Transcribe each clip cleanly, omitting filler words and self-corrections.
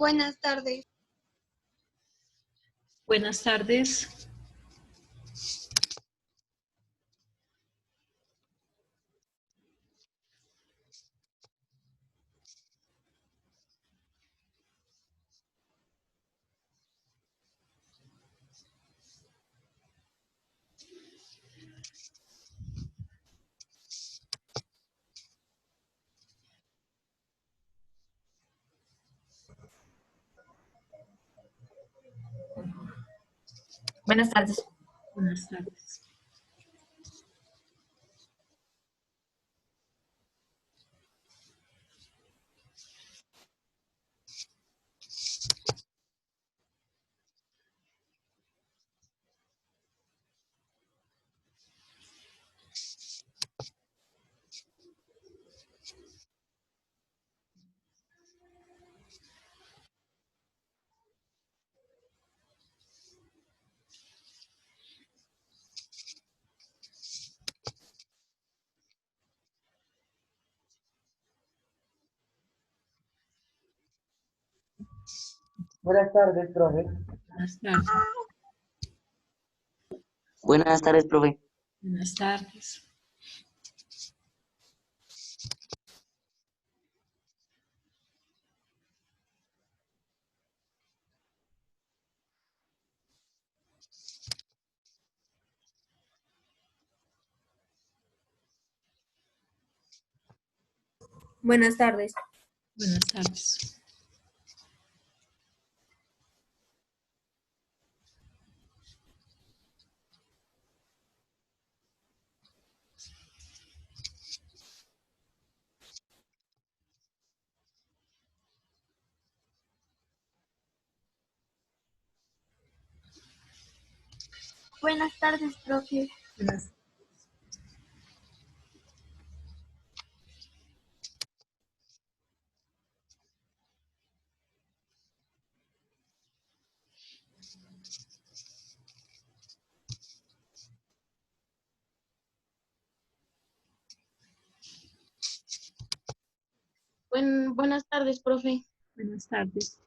Buenas tardes. Buenas tardes. Buenas tardes. Buenas tardes. Buenas tardes, profe. Buenas tardes. Buenas tardes, profe. Buenas tardes. Buenas tardes. Buenas tardes. Buenas tardes, profe. Buenas. Buenas tardes, profe. Buenas tardes.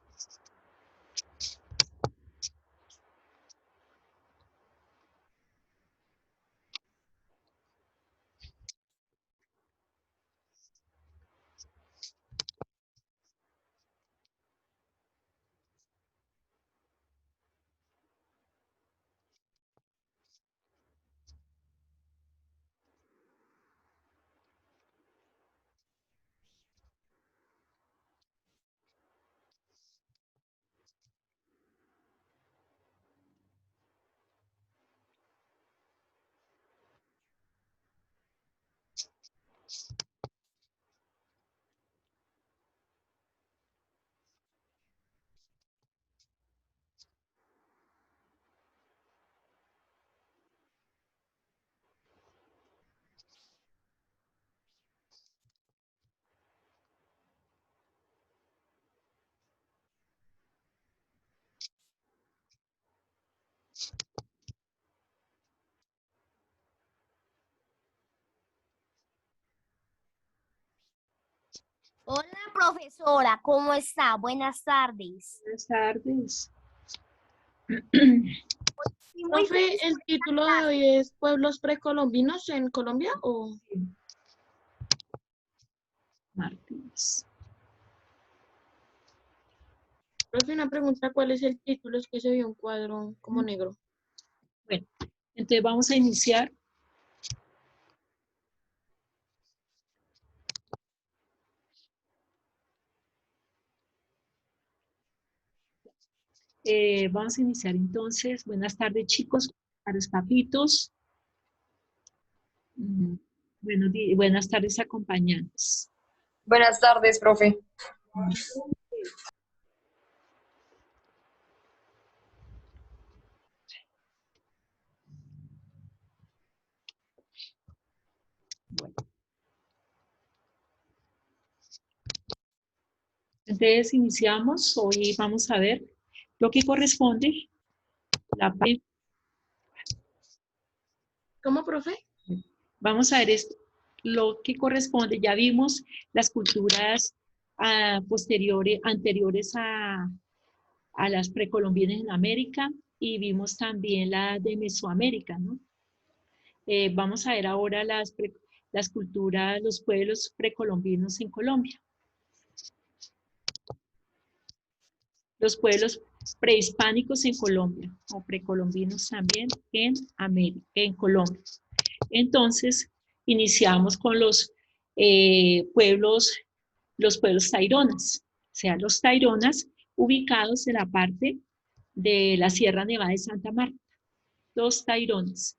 Hola, profesora, ¿cómo está? Buenas tardes. Buenas tardes. Y muy Profe, feliz. ¿el título de hoy es Pueblos precolombinos en Colombia o...? Martínez. Profe, una pregunta, ¿cuál es el título? Es que se vio un cuadro como negro. Bueno, entonces vamos a iniciar. Vamos a iniciar entonces. Buenas tardes, chicos, a los papitos. Buenas tardes, acompañantes. Buenas tardes, profe. Bueno. Entonces iniciamos. Hoy vamos a ver lo que corresponde. ¿Cómo, profe? Vamos a ver esto, lo que corresponde. Ya vimos las culturas anteriores a las precolombinas en América, y vimos también la de Mesoamérica, ¿no? Vamos a ver ahora las culturas, los pueblos precolombinos en Colombia. Los pueblos prehispánicos en Colombia, o precolombinos también en Colombia. Entonces, iniciamos con los pueblos taironas, o sea, los taironas ubicados en la parte de la Sierra Nevada de Santa Marta, los taironas.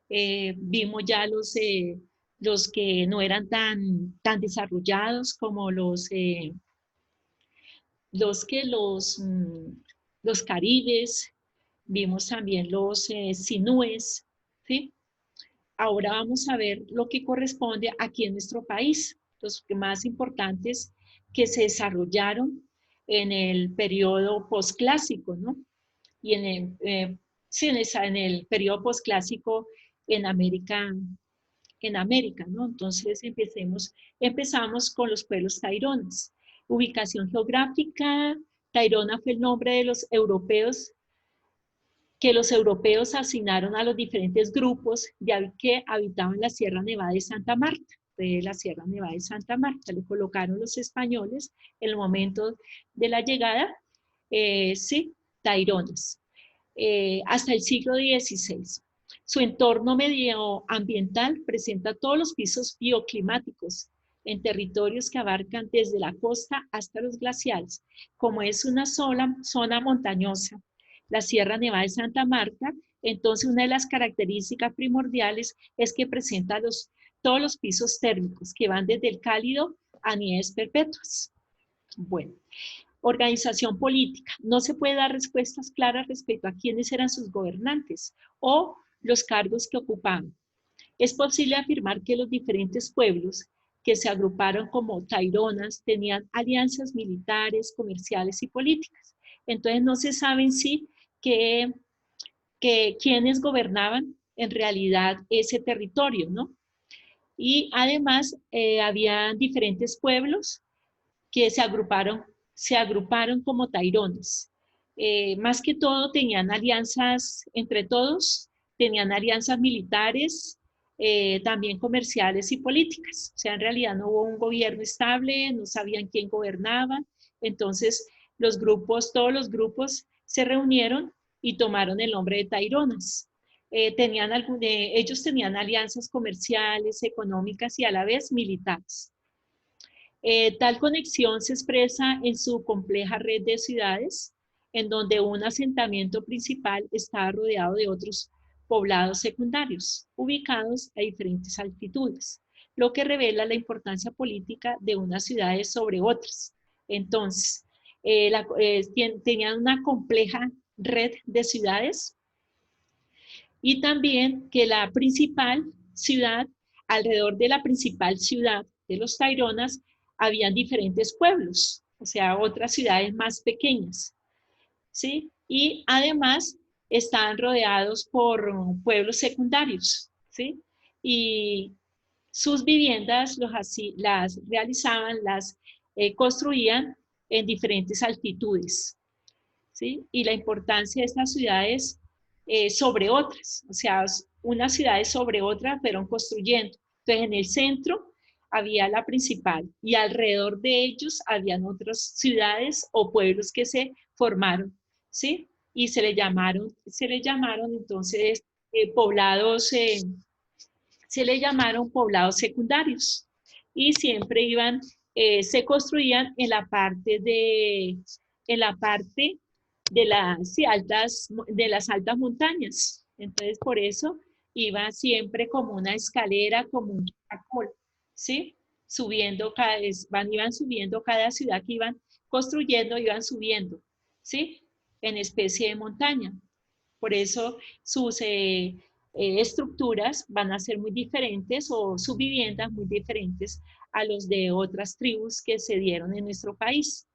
Vimos ya los que no eran tan desarrollados como los caribes, vimos también los sinúes, ¿sí? Ahora vamos a ver lo que corresponde aquí en nuestro país, los más importantes que se desarrollaron en el periodo posclásico, ¿no? Y en el periodo posclásico en América, ¿no? Entonces empezamos con los pueblos taironas. Ubicación geográfica: Tairona fue el nombre de los europeos que los europeos asignaron a los diferentes grupos que habitaban la Sierra Nevada de Santa Marta. De la Sierra Nevada de Santa Marta le colocaron los españoles en el momento de la llegada, sí, taironas, hasta el siglo XVI. Su entorno medioambiental presenta todos los pisos bioclimáticos en territorios que abarcan desde la costa hasta los glaciares. Como es una sola zona montañosa, la Sierra Nevada de Santa Marta, entonces una de las características primordiales es que presenta todos los pisos térmicos que van desde el cálido a nieves perpetuas. Bueno, organización política. No se puede dar respuestas claras respecto a quiénes eran sus gobernantes o los cargos que ocupaban. Es posible afirmar que los diferentes pueblos que se agruparon como taironas tenían alianzas militares, comerciales y políticas. Entonces no se sabe en sí quiénes gobernaban en realidad ese territorio, ¿no? Y además había diferentes pueblos que se agruparon como tairones. Más que todo tenían alianzas entre todos, tenían alianzas militares, también comerciales y políticas. O sea, en realidad no hubo un gobierno estable, no sabían quién gobernaba. Entonces, todos los grupos se reunieron y tomaron el nombre de taironas. Ellos tenían alianzas comerciales, económicas y a la vez militares. Tal conexión se expresa en su compleja red de ciudades, en donde un asentamiento principal estaba rodeado de otros poblados secundarios, ubicados a diferentes altitudes, lo que revela la importancia política de unas ciudades sobre otras. Entonces, tenían una compleja red de ciudades, y también que la principal ciudad, alrededor de la principal ciudad de los taironas, habían diferentes pueblos, o sea, otras ciudades más pequeñas, ¿sí? Y además estaban rodeados por pueblos secundarios, ¿sí? Y sus viviendas las realizaban, las construían en diferentes altitudes, ¿sí? Y la importancia de estas ciudades sobre otras, o sea, unas ciudades sobre otras fueron construyendo. Entonces, en el centro había la principal y alrededor de ellos habían otras ciudades o pueblos que se formaron, ¿sí? Y se le llamaron entonces poblados secundarios, y siempre se construían en la parte de las altas montañas. Entonces, por eso iba siempre como una escalera, como un caracol, ¿sí? Iban subiendo cada ciudad que iban construyendo, iban subiendo, ¿sí? En especie de montaña. Por eso sus estructuras van a ser muy diferentes, o sus viviendas muy diferentes a los de otras tribus que se dieron en nuestro país.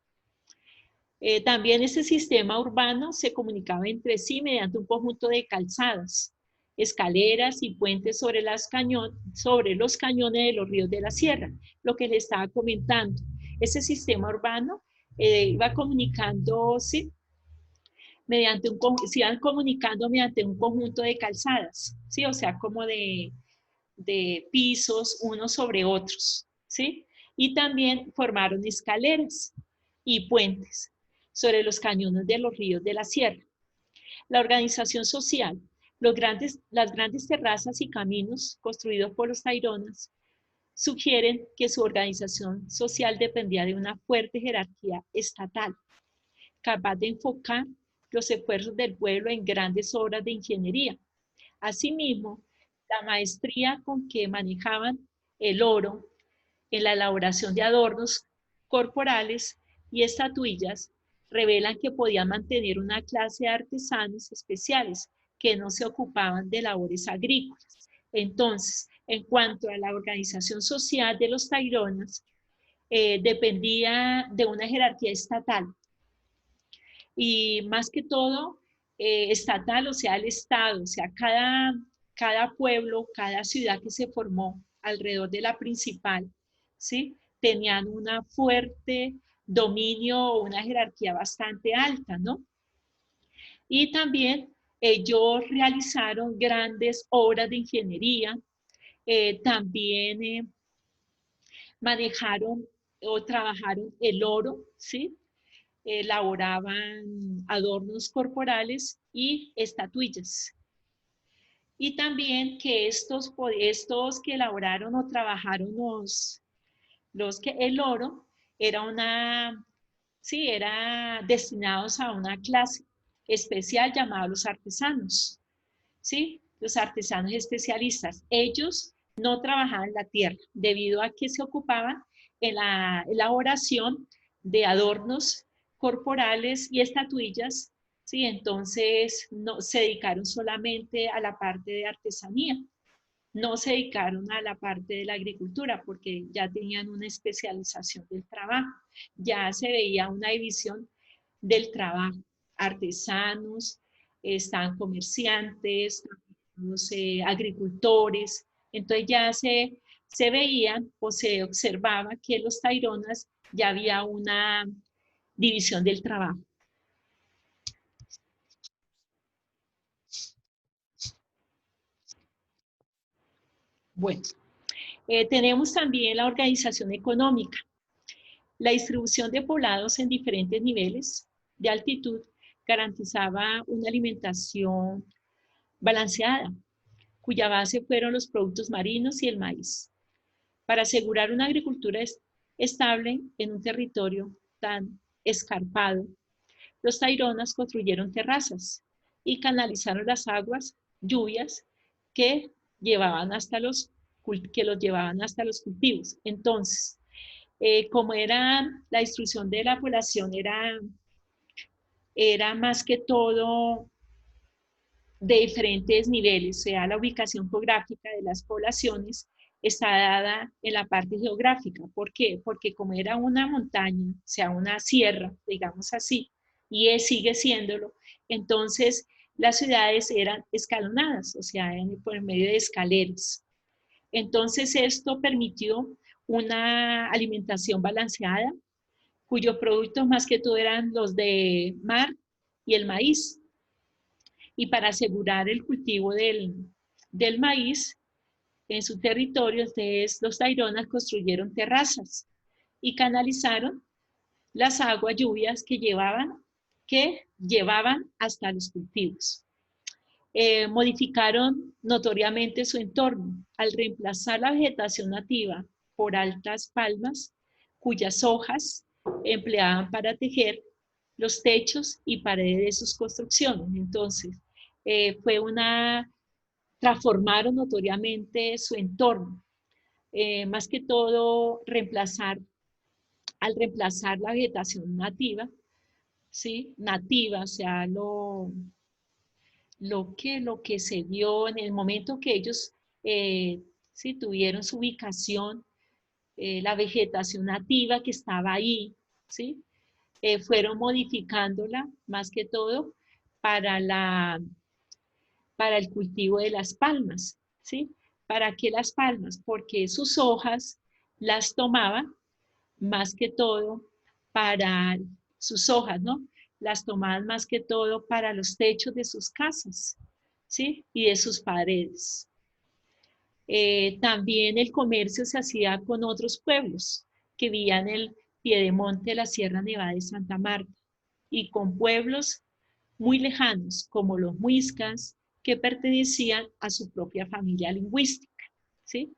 También ese sistema urbano se comunicaba entre sí mediante un conjunto de calzadas, escaleras y puentes sobre los cañones de los ríos de la sierra, lo que les estaba comentando. Ese sistema urbano iba comunicando, ¿sí? Se iban comunicando mediante un conjunto de calzadas, ¿sí? O sea, como de pisos unos sobre otros, ¿sí? Y también formaron escaleras y puentes sobre los cañones de los ríos de la sierra. La organización social, las grandes terrazas y caminos construidos por los taironas sugieren que su organización social dependía de una fuerte jerarquía estatal, capaz de enfocar los esfuerzos del pueblo en grandes obras de ingeniería. Asimismo, la maestría con que manejaban el oro en la elaboración de adornos corporales y estatuillas revelan que podían mantener una clase de artesanos especiales que no se ocupaban de labores agrícolas. Entonces, en cuanto a la organización social de los taironas, dependía de una jerarquía estatal y más que todo estatal, o sea, el Estado, o sea, cada pueblo, cada ciudad que se formó alrededor de la principal, ¿sí? Tenían una fuerte dominio o una jerarquía bastante alta, ¿no? Y también ellos realizaron grandes obras de ingeniería, también manejaron o trabajaron el oro, ¿sí? Elaboraban adornos corporales y estatuillas. Y también que estos que elaboraron o trabajaron el oro era destinados a una clase especial llamada los artesanos, ¿sí? Los artesanos especialistas. Ellos no trabajaban la tierra debido a que se ocupaban en la elaboración de adornos corporales y estatuillas, ¿sí? Entonces no se dedicaron solamente a la parte de artesanía, no se dedicaron a la parte de la agricultura porque ya tenían una especialización del trabajo, ya se veía una división del trabajo, artesanos, están comerciantes, agricultores, entonces ya se veían o se observaba que los taironas ya había una división del trabajo. Bueno, tenemos también la organización económica. La distribución de poblados en diferentes niveles de altitud garantizaba una alimentación balanceada, cuya base fueron los productos marinos y el maíz. Para asegurar una agricultura estable en un territorio tan escarpado, los taironas construyeron terrazas y canalizaron las aguas, lluvias, que los llevaban hasta los cultivos. Entonces, como era la distribución de la población, era más que todo de diferentes niveles, o sea, la ubicación geográfica de las poblaciones está dada en la parte geográfica. ¿Por qué? Porque como era una montaña, o sea, una sierra, digamos así, y sigue siéndolo, entonces las ciudades eran escalonadas, o sea, por medio de escaleras. Entonces esto permitió una alimentación balanceada, cuyos productos más que todo eran los de mar y el maíz. Y para asegurar el cultivo del maíz en su territorio, entonces los taironas construyeron terrazas y canalizaron las aguas lluvias que llevaban hasta los cultivos. Modificaron notoriamente su entorno al reemplazar la vegetación nativa por altas palmas, cuyas hojas empleaban para tejer los techos y paredes de sus construcciones. Entonces, transformaron notoriamente su entorno. Más que todo, al reemplazar la vegetación nativa, ¿sí? Nativa, o sea, lo que se vio en el momento que ellos sí, tuvieron su ubicación, la vegetación nativa que estaba ahí, ¿sí? Fueron modificándola más que todo para el cultivo de las palmas, ¿sí? ¿Para qué las palmas? Porque sus hojas las tomaban más que todo para sus hojas, ¿no? Las tomaban más que todo para los techos de sus casas, ¿sí? Y de sus paredes. También el comercio se hacía con otros pueblos que vivían en el piedemonte de la Sierra Nevada de Santa Marta y con pueblos muy lejanos como los muiscas que pertenecían a su propia familia lingüística, ¿sí?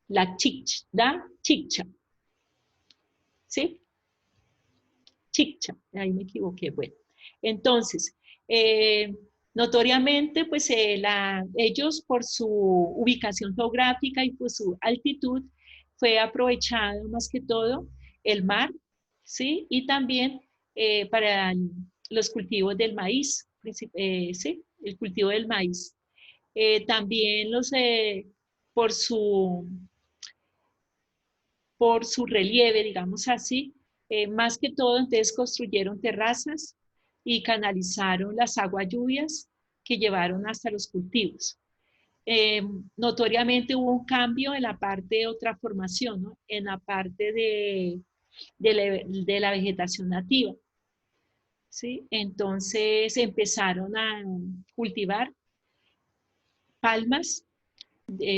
La chicha, ¿sí? Chicha, ahí me equivoqué, bueno. Entonces, notoriamente, pues ellos por su ubicación geográfica y por su altitud, fue aprovechado más que todo el mar, ¿sí? Y también para los cultivos del maíz, ¿sí? El cultivo del maíz. También por por su relieve, digamos así, más que todo, entonces construyeron terrazas y canalizaron las aguas lluvias que llevaron hasta los cultivos. Notoriamente hubo un cambio en la parte de otra formación, ¿no? En la parte de la vegetación nativa, ¿sí? Entonces empezaron a cultivar palmas,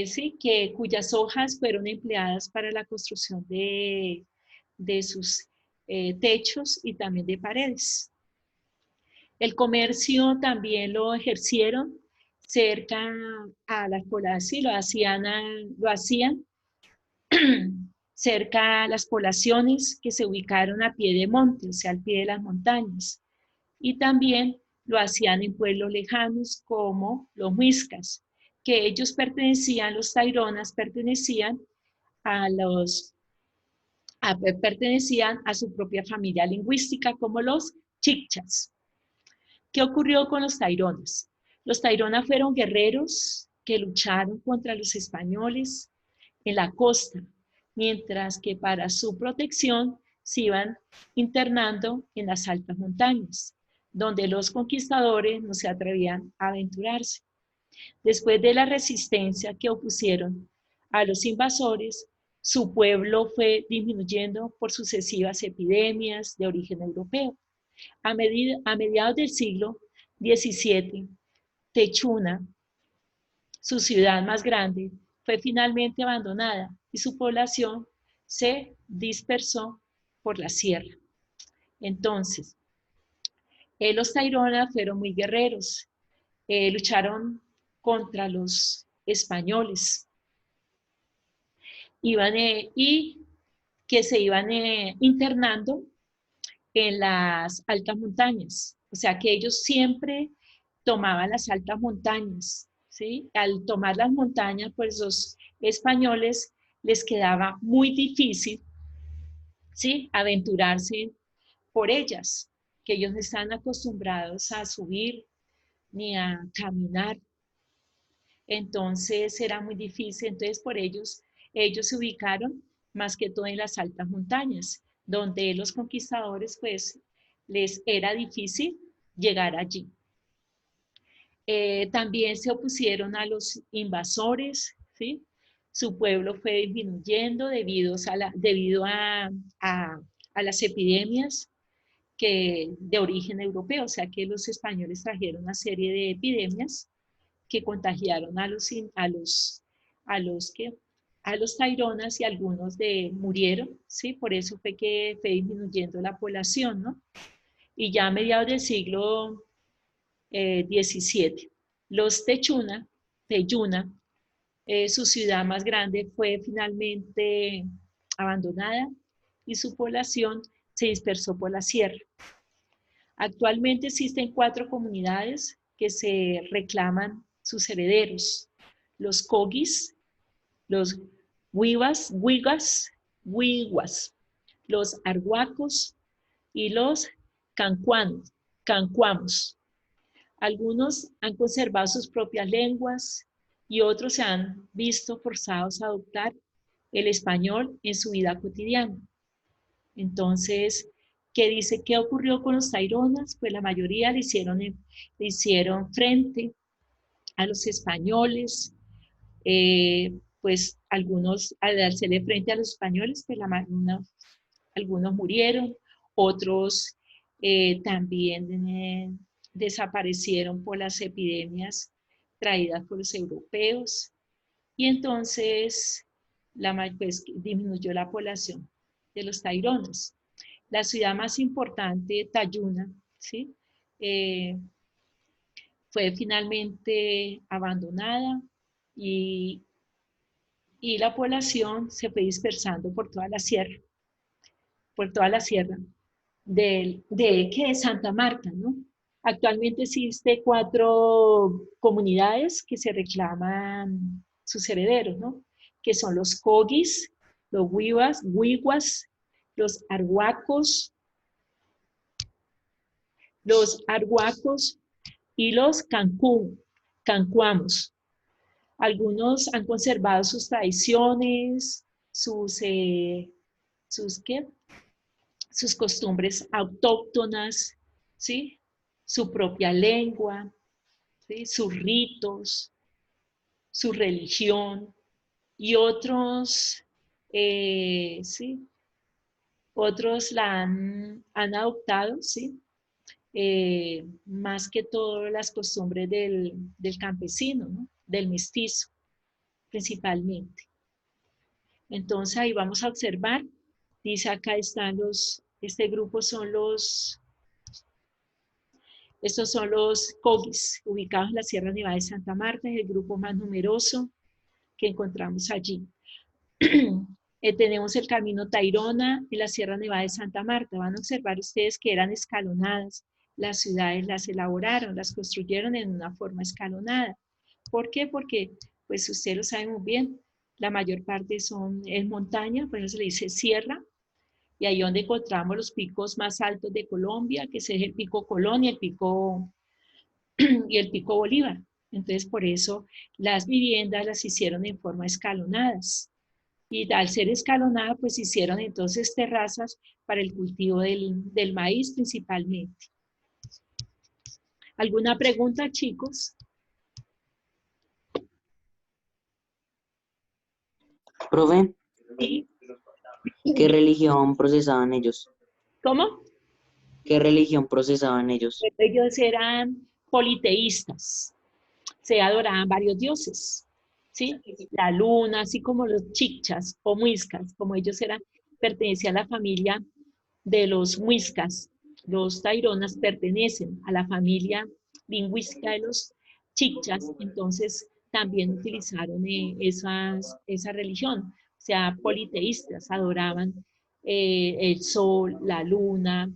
sí, cuyas hojas fueron empleadas para la construcción de sus techos y también de paredes. El comercio también lo ejercieron cerca a las poblaciones, lo hacían cerca a las poblaciones que se ubicaron a pie de monte, o sea, al pie de las montañas. Y también lo hacían en pueblos lejanos como los muiscas, que ellos pertenecían, los taironas pertenecían pertenecían a su propia familia lingüística como los chichas. ¿Qué ocurrió con los taironas? Los taironas fueron guerreros que lucharon contra los españoles en la costa, mientras que para su protección se iban internando en las altas montañas, donde los conquistadores no se atrevían a aventurarse. Después de la resistencia que opusieron a los invasores, su pueblo fue disminuyendo por sucesivas epidemias de origen europeo. A mediados del siglo XVII, Techuna, su ciudad más grande, fue finalmente abandonada y su población se dispersó por la sierra. Entonces, los taironas fueron muy guerreros, lucharon contra los españoles y que se iban internando en las altas montañas. O sea que ellos siempre tomaban las altas montañas, ¿sí? Al tomar las montañas, pues los españoles les quedaba muy difícil, ¿sí? Aventurarse por ellas, que ellos no están acostumbrados a subir ni a caminar. Entonces era muy difícil, entonces por ellos se ubicaron más que todo en las altas montañas, donde los conquistadores pues les era difícil llegar allí. También se opusieron a los invasores, ¿sí? Su pueblo fue disminuyendo debido a las epidemias de origen europeo, o sea que los españoles trajeron una serie de epidemias que contagiaron a los taironas y algunos murieron, ¿sí? Por eso fue que fue disminuyendo la población, ¿no? Y ya a mediados del siglo XVII, los Teyuna, su ciudad más grande fue finalmente abandonada y su población se dispersó por la sierra. Actualmente existen 4 comunidades que se reclaman sus herederos: los Cogis, los Wiwas, los Arhuacos y los Cancuamos. Algunos han conservado sus propias lenguas y otros se han visto forzados a adoptar el español en su vida cotidiana. Entonces, ¿qué dice? ¿Qué ocurrió con los taironas? Pues la mayoría le hicieron frente a los españoles, pues algunos al hacerle frente a los españoles, pues algunos murieron, otros también desaparecieron por las epidemias traídas por los europeos, y entonces pues, disminuyó la población de los taironas. La ciudad más importante, Tayuna, ¿sí? Fue finalmente abandonada y la población se fue dispersando por toda la sierra, de Santa Marta, ¿no? Actualmente existe 4 comunidades que se reclaman sus herederos, ¿no? Que son los Cogis, los Huiguas, los Arhuacos y los Cancuamos. Algunos han conservado sus tradiciones, sus costumbres autóctonas, ¿sí? Su propia lengua, ¿sí? Sus ritos, su religión, y otros, ¿sí? Otros la han adoptado, ¿sí? Más que todo las costumbres del campesino, ¿no? Del mestizo, principalmente. Entonces ahí vamos a observar, dice acá están este grupo estos son los Cogis, ubicados en la Sierra Nevada de Santa Marta, es el grupo más numeroso que encontramos allí. Tenemos el camino Tayrona en la Sierra Nevada de Santa Marta. Van a observar ustedes que eran escalonadas. Las ciudades las elaboraron, las construyeron en una forma escalonada. ¿Por qué? Porque, pues ustedes lo saben muy bien, la mayor parte es montaña, por eso se le dice sierra, y ahí donde encontramos los picos más altos de Colombia, que es el pico Colón y el pico Bolívar. Entonces, por eso las viviendas las hicieron en forma escalonadas. Y al ser escalonada, pues hicieron entonces terrazas para el cultivo del maíz principalmente. ¿Alguna pregunta, chicos? Profe, Sí. ¿qué religión procesaban ellos? ¿Cómo? ¿Qué religión procesaban ellos? Ellos eran politeístas, se adoraban varios dioses, ¿sí? La luna, así como los chichas o muiscas, como ellos pertenecían a la familia de los muiscas. Los taironas pertenecen a la familia lingüística de los chichas, entonces también utilizaron esa religión, o sea, politeístas, adoraban el sol, la luna,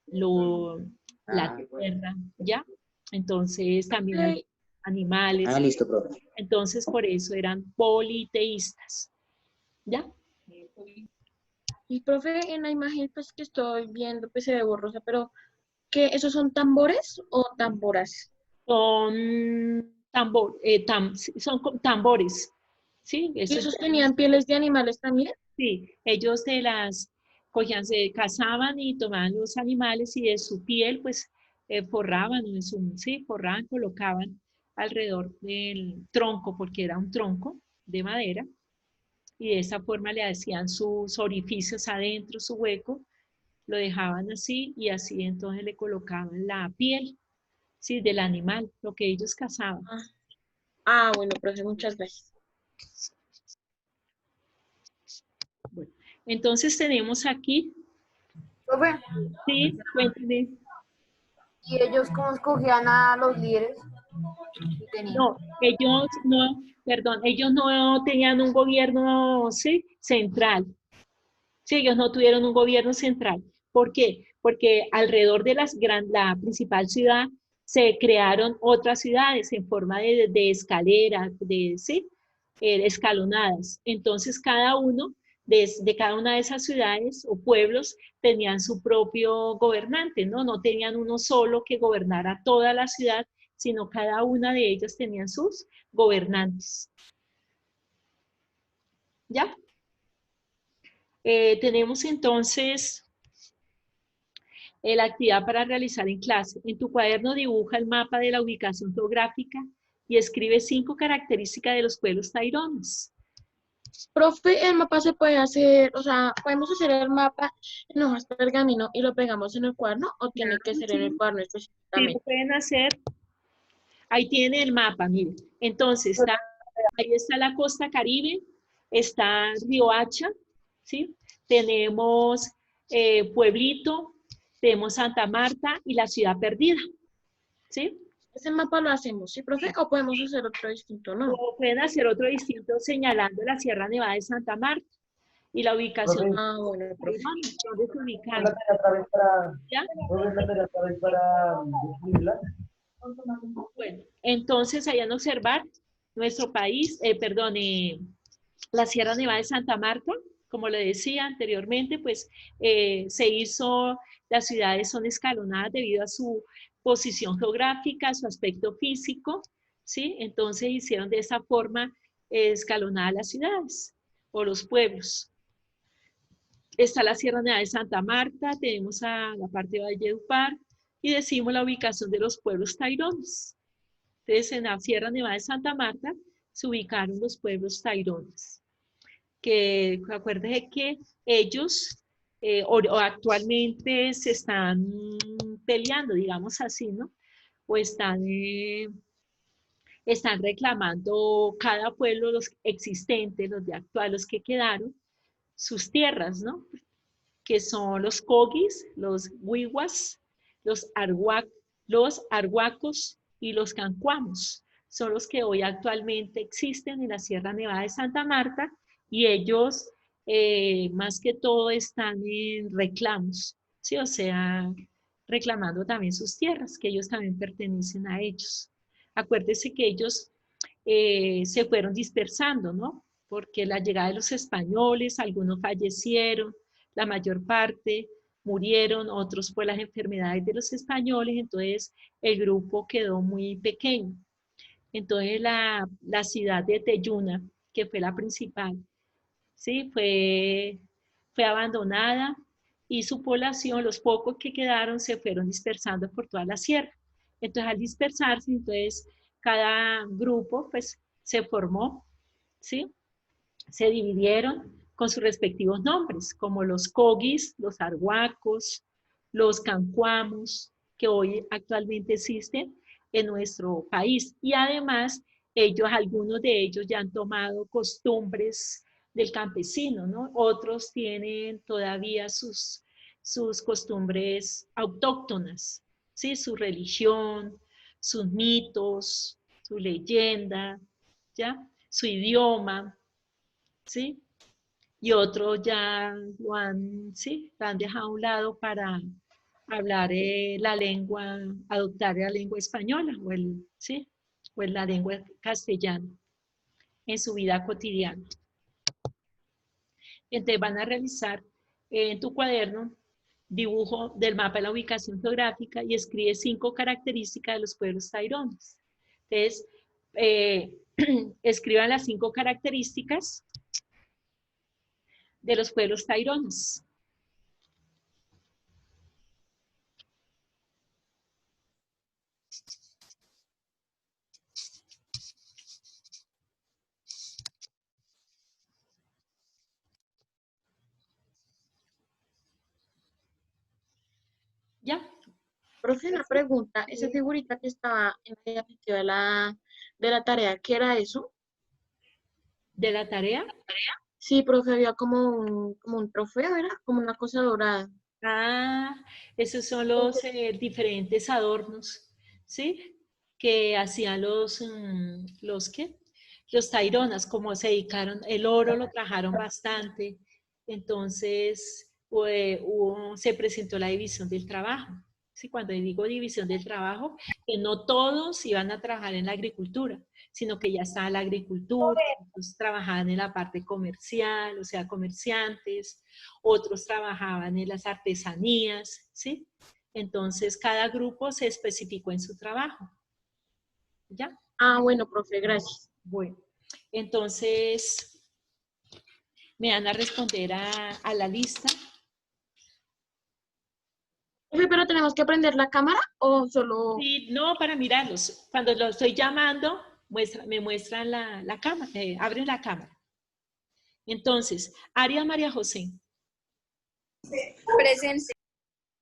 la tierra, ¿ya? Entonces también hay animales, Listo, profe. entonces por eso eran politeístas, ¿ya? Y profe, en la imagen pues que estoy viendo pues se ve borrosa, pero ¿qué? ¿Esos son tambores o tamboras? Son tambores, ¿sí? ¿Y esos tenían pieles de animales también? Sí, ellos cogían, se cazaban y tomaban los animales y de su piel, pues, forraban, sí, forraban, colocaban alrededor del tronco, porque era un tronco de madera, y de esa forma le hacían sus orificios adentro, su hueco, lo dejaban así, y así entonces le colocaban la piel, sí, del animal, lo que ellos cazaban. Bueno, profe, muchas gracias. Bueno, entonces tenemos aquí, Profe, sí, cuénteme. ¿y ellos cómo escogían a los líderes? No, ellos no tenían un gobierno, ¿sí? Central. Sí, ellos no tuvieron un gobierno central. ¿Por qué? Porque alrededor de la principal ciudad se crearon otras ciudades en forma de escalera, ¿sí? Escalonadas. Entonces cada uno de cada una de esas ciudades o pueblos tenían su propio gobernante, ¿no? No tenían uno solo que gobernara toda la ciudad, sino cada una de ellas tenían sus gobernantes. ¿Ya? Tenemos entonces la actividad para realizar en clase. En tu cuaderno dibuja el mapa de la ubicación geográfica y escribe 5 características de los pueblos tairones. Profe, el mapa se puede hacer, o sea, podemos hacer el mapa en hojas de pergamino y lo pegamos en el cuaderno o tiene que ser en el cuaderno Sí, lo específicamente. pueden hacer. Ahí tiene el mapa, miren. Entonces, ahí está la costa Caribe, está Riohacha, ¿sí? Tenemos Pueblito, tenemos Santa Marta y la Ciudad Perdida, ¿sí? Ese mapa lo hacemos, ¿sí, profe? O podemos hacer otro distinto, ¿no? O pueden hacer otro distinto señalando la Sierra Nevada de Santa Marta y la ubicación. Ah, bueno, profe. ¿Dónde se ubicaron? La tarea otra vez para, ¿Ya? la tarea otra vez para escribirla. Bueno, entonces allá en observar nuestro país, la Sierra Nevada de Santa Marta, como le decía anteriormente, pues las ciudades son escalonadas debido a su posición geográfica, su aspecto físico, ¿sí? Entonces hicieron de esa forma escalonadas las ciudades o los pueblos. Está la Sierra Nevada de Santa Marta, tenemos a la parte de Valledupar y decimos la ubicación de los pueblos tairones. Entonces, en la Sierra Nevada de Santa Marta se ubicaron los pueblos tairones, que acuérdense que ellos o actualmente se están peleando, digamos así, ¿no? O están reclamando cada pueblo, los existentes, los de actual, los que quedaron, sus tierras, ¿no? Que son los Cogis, los Wiwas, los Arhuacos y los Cancuamos. Son los que hoy actualmente existen en la Sierra Nevada de Santa Marta y ellos más que todo están en reclamos, ¿sí? O sea, reclamando también sus tierras, que ellos también pertenecen a ellos. Acuérdese que ellos se fueron dispersando, ¿no? Porque la llegada de los españoles, algunos fallecieron, la mayor parte murieron, otros por las enfermedades de los españoles, entonces el grupo quedó muy pequeño. Entonces la ciudad de Teyuna, que fue la principal, ¿sí? Fue abandonada y su población, los pocos que quedaron, se fueron dispersando por toda la sierra. Entonces al dispersarse, entonces cada grupo pues se formó, ¿sí? Se dividieron con sus respectivos nombres, como los Cogis, los Arhuacos, los Cancuamos, que hoy actualmente existen en nuestro país. Y además, algunos de ellos ya han tomado costumbres del campesino, ¿no? Otros tienen todavía sus costumbres autóctonas, ¿sí? Su religión, sus mitos, su leyenda, ¿ya? Su idioma, ¿sí? Y otros ya ¿sí? Lo han dejado a un lado para hablar adoptar la lengua española ¿sí? O la lengua castellana en su vida cotidiana. Entonces van a realizar en tu cuaderno dibujo del mapa de la ubicación geográfica y escribe 5 características de los pueblos tairones. Entonces, escriban las 5 características de los pueblos tairones. ¿Ya? Profe, una pregunta. Esa figurita que estaba en la diapositiva de la tarea, ¿qué era eso? ¿De la tarea? Sí, profe, había como un trofeo, era como una cosa dorada. Ah, esos son los diferentes adornos, ¿sí? Que hacían ¿qué? Los taironas, como se dedicaron, el oro lo trabajaron bastante, entonces se presentó la división del trabajo. Sí, cuando digo división del trabajo, que no todos iban a trabajar en la agricultura, sino que ya estaba la agricultura, otros trabajaban en la parte comercial, o sea, comerciantes, otros trabajaban en las artesanías, ¿sí? Entonces, cada grupo se especificó en su trabajo. ¿Ya? Ah, bueno, profe, gracias. Bueno, entonces, me van a responder a la lista. Profe, ¿pero tenemos que prender la cámara o solo...? Sí, no, para mirarlos. Cuando los estoy llamando, me muestran la cámara, abren la cámara. Entonces, Aria María José. Presente.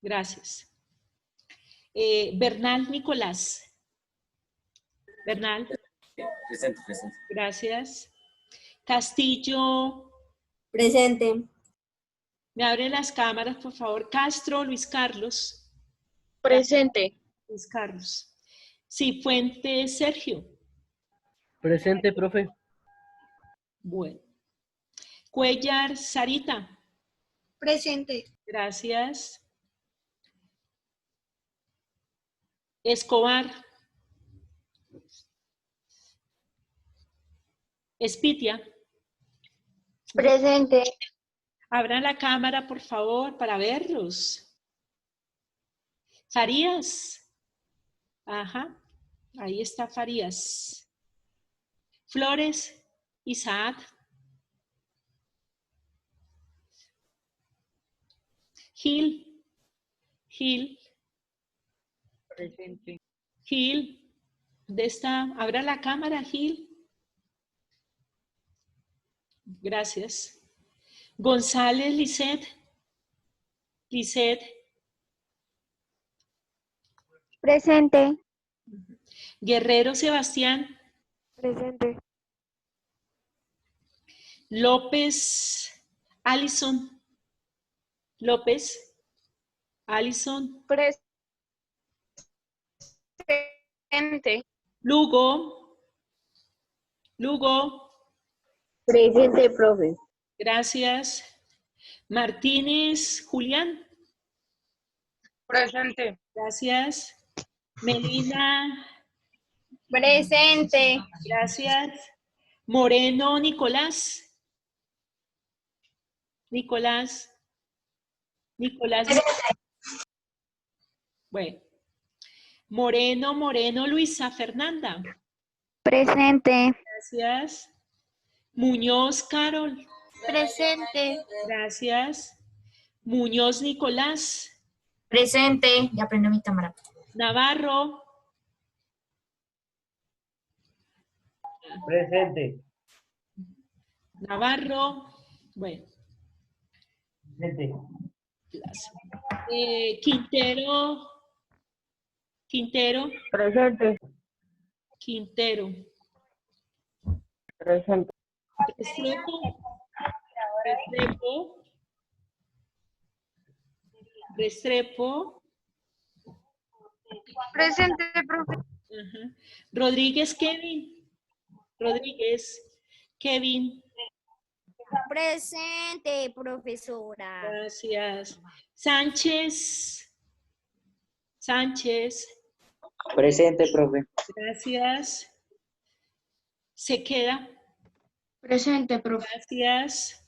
Gracias. Bernal Nicolás. Bernal. Presente, presente. Gracias. Castillo. Presente. Me abren las cámaras, por favor. Castro Luis Carlos. Presente. Luis Carlos. Cifuentes Sergio. Presente, profe. Bueno. Cuellar Sarita. Presente. Gracias. Escobar. Espitia. Presente. Abran la cámara, por favor, para verlos. Farías. Ajá. Ahí está Farías. Flores. Isaac. Gil. Gil. Presente. Gil. ¿Dónde está? Abra la cámara, Gil. Gracias. González Lisset. Lisset. Presente. Guerrero Sebastián. Presente. López Alison. López Alison. Presente. Lugo. Lugo. Presente, profe. Gracias. Martínez Julián. Presente. Gracias. Melina. Presente. Gracias. Moreno Nicolás. Nicolás. Nicolás. Bueno. Moreno Luisa Fernanda. Presente. Gracias. Muñoz Carol. Presente. Gracias. Muñoz Nicolás. Presente. Ya prendo mi cámara. Navarro. Presente. Navarro. Bueno. Presente. Quintero. Quintero. Presente. Quintero. Presente. Restrepo. Restrepo. Restrepo. Presente, profe. Ajá. Rodríguez Kevin. Rodríguez Kevin. Presente, profesora. Gracias. Sánchez. Sánchez. Presente, profe. Gracias. Se queda. Presente, profe. Gracias.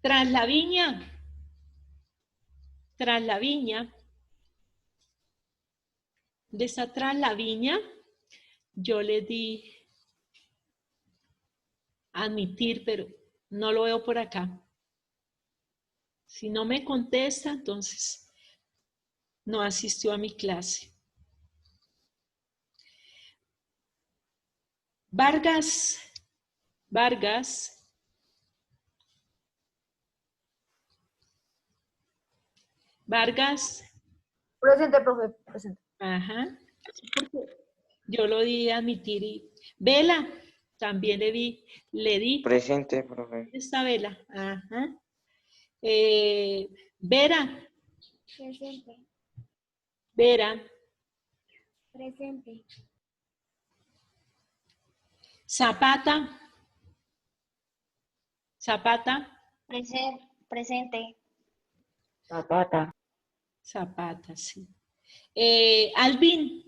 Tras la viña. Tras la viña. De esa tras la viña, yo le di admitir, pero no lo veo por acá. Si no me contesta, entonces no asistió a mi clase. Vargas. Vargas. Vargas. Presente, profe. Presente. Ajá. Sí, porque yo lo di a admitir y Vela, también le di. Presente, profe. ¿Dónde está Vela? Ajá. Vera. Presente. Vera. Presente. Zapata. Zapata. Presente. Zapata. Zapata, sí. Alvin.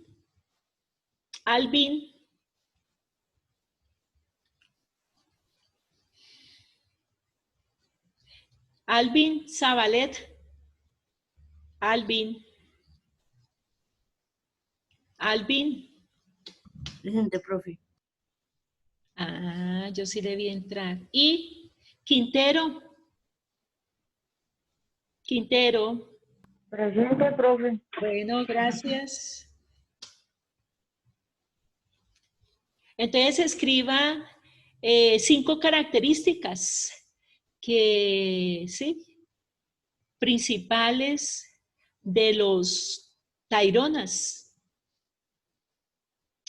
Alvin. Alvin Zabalet. Alvin. Alvin. Presente, profe. Ah, yo sí debí entrar. Y Quintero. Quintero. Presente, profe. Bueno, gracias. Entonces escriba 5 características que, sí, principales de los taironas.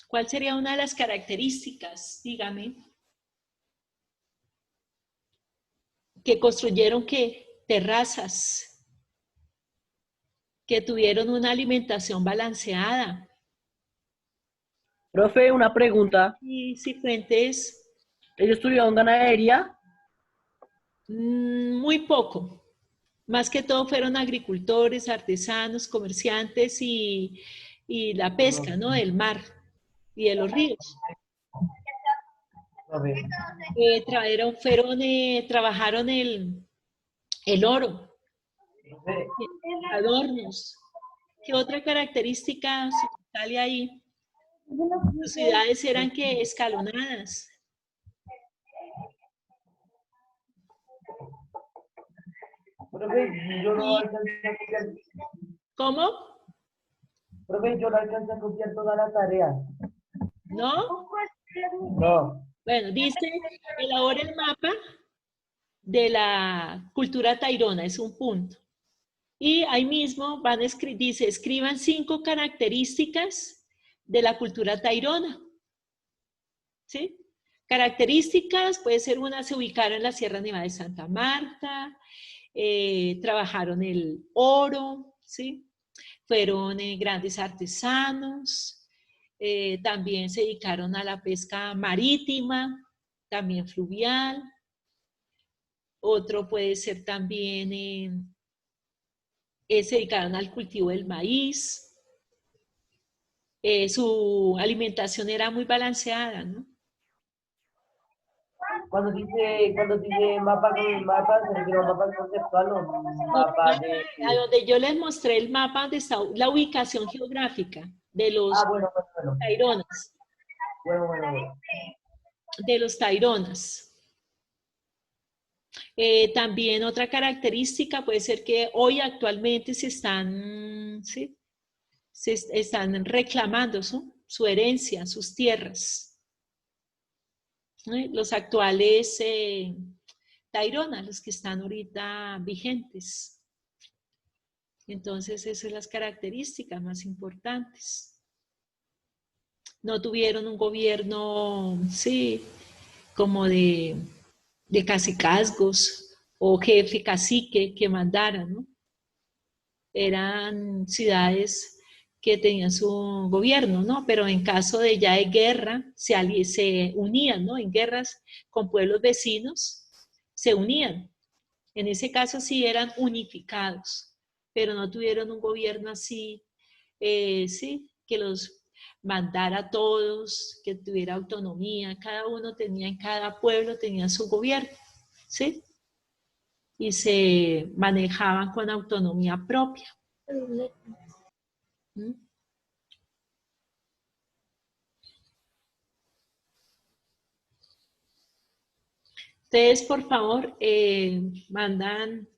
¿Cuál sería una de las características, dígame, que construyeron terrazas, que tuvieron una alimentación balanceada? Profe, una pregunta. Y Cifuentes, ¿Ellos tuvieron ganadería? muy poco. Más que todo fueron agricultores, artesanos, comerciantes y la pesca, ¿no? Del mar y de los ríos. Profe. Trabajaron el oro, Profe, adornos. ¿Qué otra característica sale ahí? Sus ciudades eran que escalonadas. profe, yo no alcancé a copiar. ¿Cómo? Profe, yo no alcancé a copiar toda la tarea. ¿No? No. Bueno, dice, elabora el mapa de la cultura tairona, es un punto. Y ahí mismo dice, escriban 5 características de la cultura tairona. ¿Sí? Características, puede ser una, se ubicaron en la Sierra Nevada de Santa Marta, trabajaron el oro, ¿sí? Fueron grandes artesanos, también se dedicaron a la pesca marítima, también fluvial. Otro puede ser también, se dedicaron al cultivo del maíz. Su alimentación era muy balanceada, ¿no? Cuando dice mapa, ¿se refiere a un mapa conceptual o un mapa de...? A donde yo les mostré el mapa donde está la ubicación geográfica de los Bueno, bueno. taironas. Bueno. De los taironas. También otra característica puede ser que hoy actualmente se están reclamando su herencia, sus tierras. Los actuales taironas, los que están ahorita vigentes. Entonces, esas son las características más importantes. No tuvieron un gobierno, como de cacicazgos o jefe cacique que mandara, ¿no? Eran ciudades que tenían su gobierno, ¿no? Pero en caso de ya de guerra, se unían, ¿no? En guerras con pueblos vecinos, se unían. En ese caso sí eran unificados, pero no tuvieron un gobierno así, que los mandara a todos, que tuviera autonomía. Cada uno tenía, en cada pueblo tenía su gobierno, ¿sí? Y se manejaban con autonomía propia. ¿Mm? Ustedes, por favor, mandan